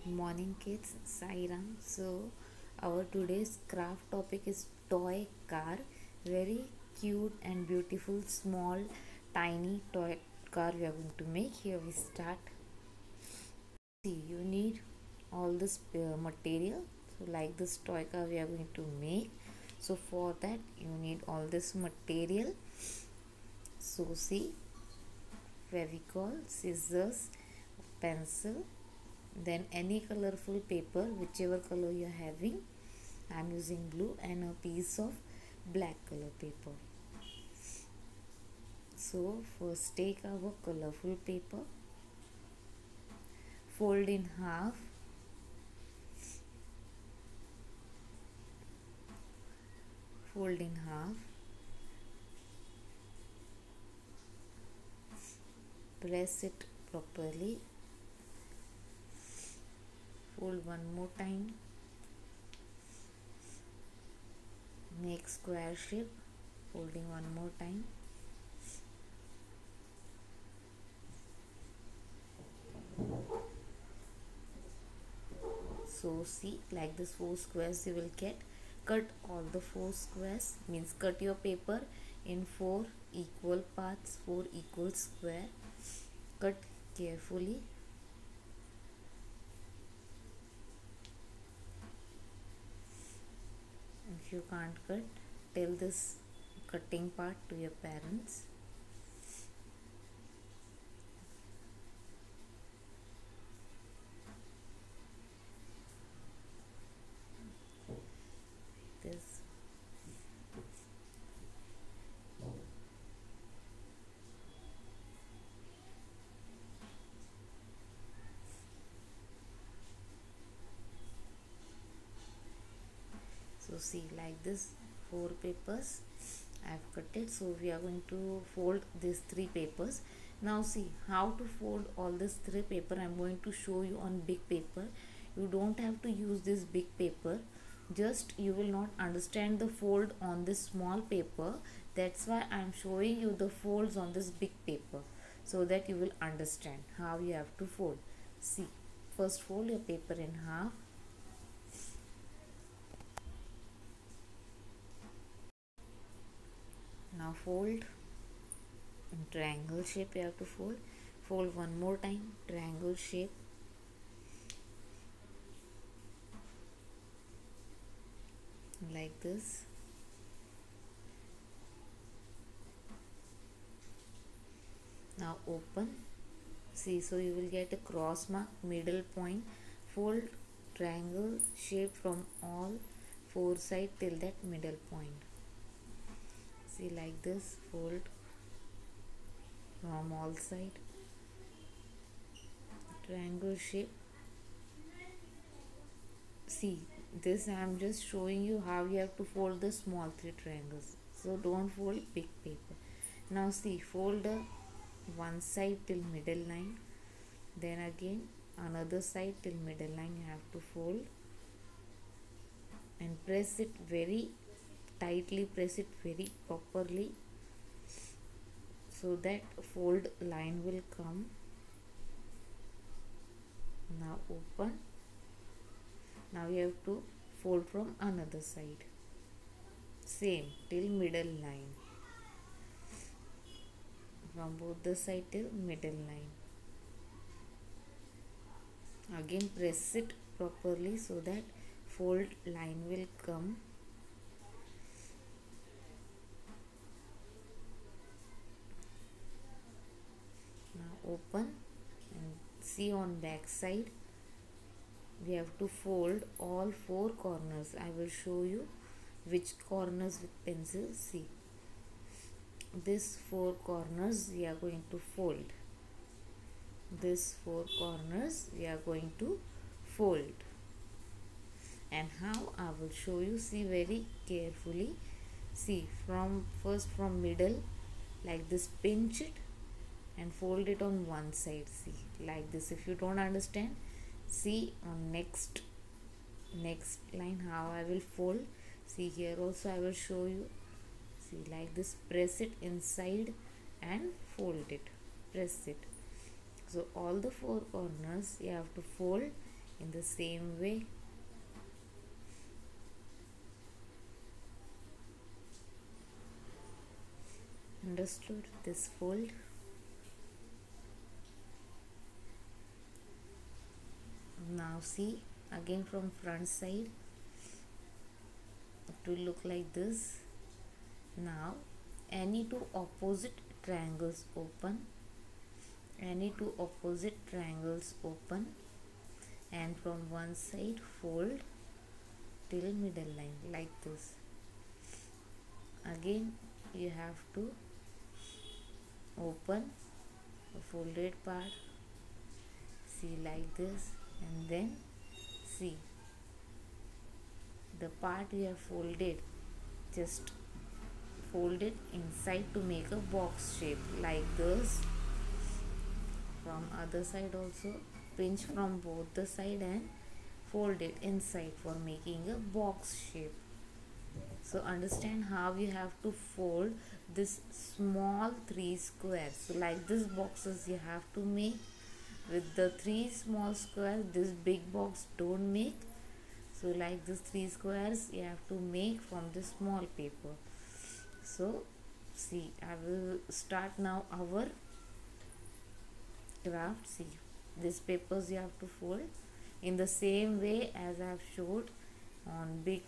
Good morning, kids. Sairam. So, our today's craft topic is toy car. Very cute and beautiful, small, tiny toy car we are going to make. Here we start. See, you need all this material. So, like this toy car we are going to make. So, for that, you need all this material. So, see, Fevicol, scissors, pencil, then any colorful paper, whichever color you are having. I am using blue and a piece of black color paper. So first take our colorful paper, fold in half, fold in half, press it properly, fold one more time, make square shape, folding one more time, so see, like this 4 squares you will get. Cut all the 4 squares, means cut your paper in 4 equal parts, 4 equal square. Cut carefully. If you can't cut, tell this cutting part to your parents. This. So see, like this 4 papers I have cut it. So we are going to fold these 3 papers. Now see how to fold all this 3 paper. I am going to show you on big paper. You don't have to use this big paper. Just you will not understand the fold on this small paper. That's why I am showing you the folds on this big paper, so that you will understand how you have to fold. See, first fold your paper in half. Now fold in triangle shape. You have to fold one more time, triangle shape. Like this. Now open. See, so you will get a cross mark, middle point. Fold triangle shape from all 4 sides till that middle point. See, like this, fold from all side, triangle shape. See, this I am just showing you how you have to fold the small 3 triangles. So don't fold big paper. Now see, fold the one side till middle line, then again another side till middle line you have to fold, and press it very tightly, press it very properly, so that fold line will come. Now open. Now you have to fold from another side, same till middle line, from both the side till middle line. Again press it properly so that fold line will come. Now open and see on back side we have to fold all 4 corners. I will show you which corners with pencil. See, this 4 corners we are going to fold. This 4 corners we are going to fold. And how, I will show you. See very carefully. See, first from middle, like this, pinch it and fold it on one side. See, like this. If you don't understand, see on next line how I will fold. See, here also I will show you. See, like this, press it inside and fold it, press it. So all the 4 corners you have to fold in the same way. Understood? This fold. Now see, again from front side it will look like this. Now any two opposite triangles open, any two opposite triangles open, and from one side fold till middle line like this. Again you have to open a folded part, see like this, and then see the part you have folded, just fold it inside to make a box shape like this. From other side also pinch from both the side and fold it inside for making a box shape. So understand how you have to fold this small 3 squares. So like this boxes you have to make with the 3 small squares. This big box don't make. So like this 3 squares you have to make from this small paper. So see, I will start now our craft. See, these papers you have to fold in the same way as I have showed on big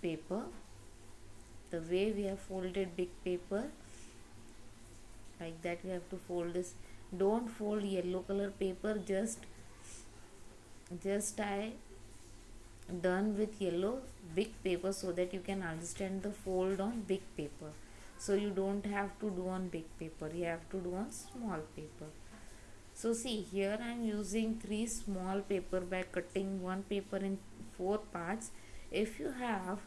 paper. The way we have folded big paper, like that we have to fold this. Don't fold yellow color paper, just I done with yellow big paper so that you can understand the fold on big paper. So you don't have to do on big paper, you have to do on small paper. So see, here I am using 3 small paper by cutting one paper in 4 parts. If you have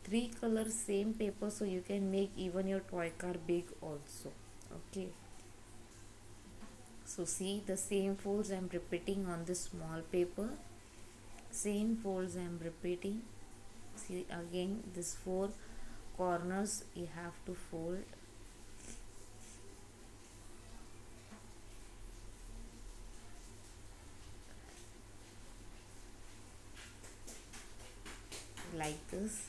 3 colors same paper, so you can make even your toy car big also. Okay. So see, the same folds I am repeating on this small paper. Same folds I am repeating. See, again this 4 corners you have to fold. Like this.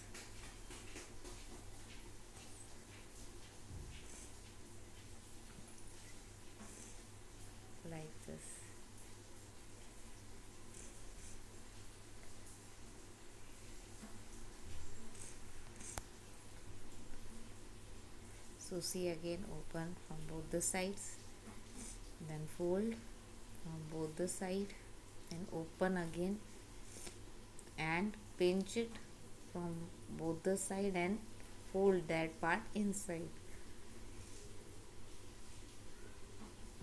Like this. So see, again open from both the sides, then fold from both the side, and open again and pinch it from both the side and fold that part inside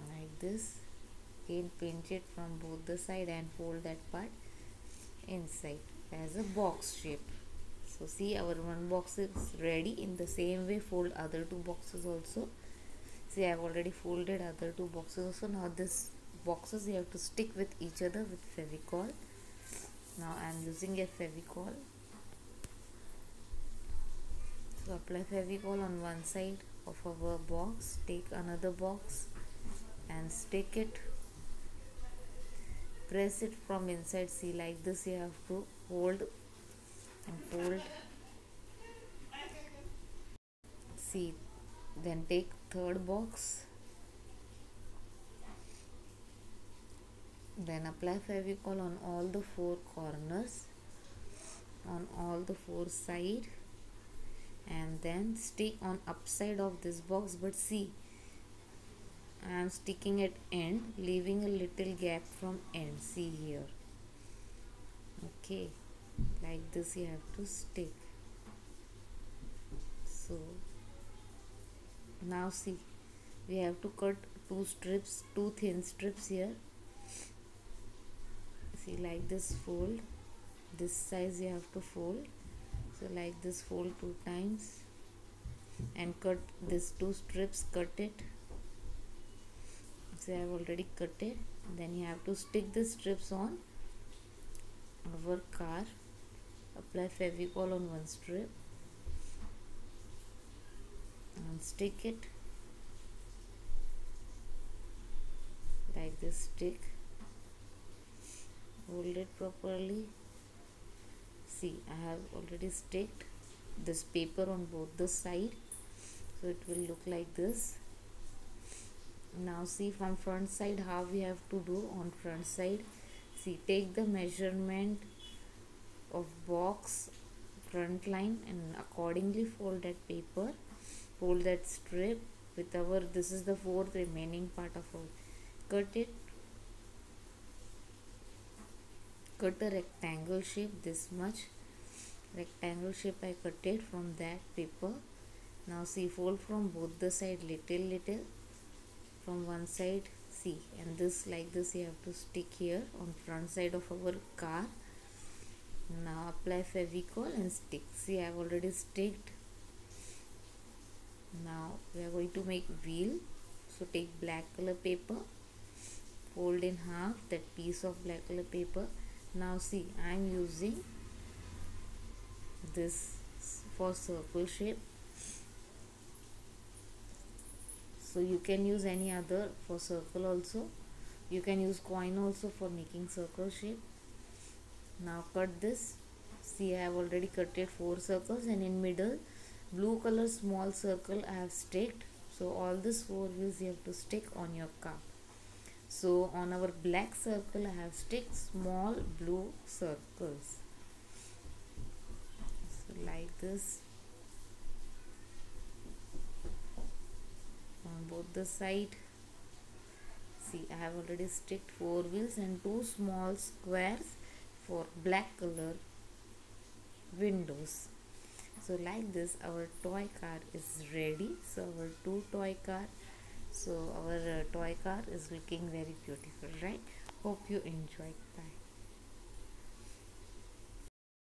like this. Again pinch it from both the side and fold that part inside as a box shape. So see, our one box is ready. In the same way fold other 2 boxes also. See, I have already folded other 2 boxes also. Now this boxes you have to stick with each other with Fevicol. Now I am using a Fevicol. So apply Fevicol on one side of our box, take another box and stick it, press it from inside. See, like this you have to hold and fold. See, then take third box, then apply Fevicol on all the 4 corners, on all the 4 sides, and then stick on upside of this box. But see, I am sticking at end, leaving a little gap from end. See here. Okay, like this you have to stick. So now see, we have to cut 2 strips, 2 thin strips here. See, like this fold, this size you have to fold. So like this fold 2 times and cut this 2 strips, cut it. See, I have already cut it. Then you have to stick the strips on our car. Apply Fevicol on one strip and stick it like this. Stick, hold it properly. See, I have already sticked this paper on both the side, so it will look like this. Now see from front side how we have to do on front side. See, take the measurement of box front line and accordingly fold that paper, fold that strip with our, this is the fourth remaining part of our, cut it, cut a rectangle shape, this much rectangle shape I cut it from that paper. Now see, fold from both the side little from one side, see, and this like this you have to stick here on front side of our car. Now apply Fevicol and stick. See, I have already sticked. Now we are going to make wheel. So take black color paper, fold in half that piece of black color paper. Now see, I am using this for circle shape. So you can use any other for circle also. You can use coin also for making circle shape. Now cut this. See, I have already cut it 4 circles, and in middle blue color small circle I have sticked. So all these 4 wheels you have to stick on your car. So on our black circle I have sticked small blue circles. So like this on both the side. See, I have already sticked 4 wheels and 2 small squares for black color windows. So like this our toy car is ready. So our two toy car, so our toy car is looking very beautiful, right? Hope you enjoyed. Bye.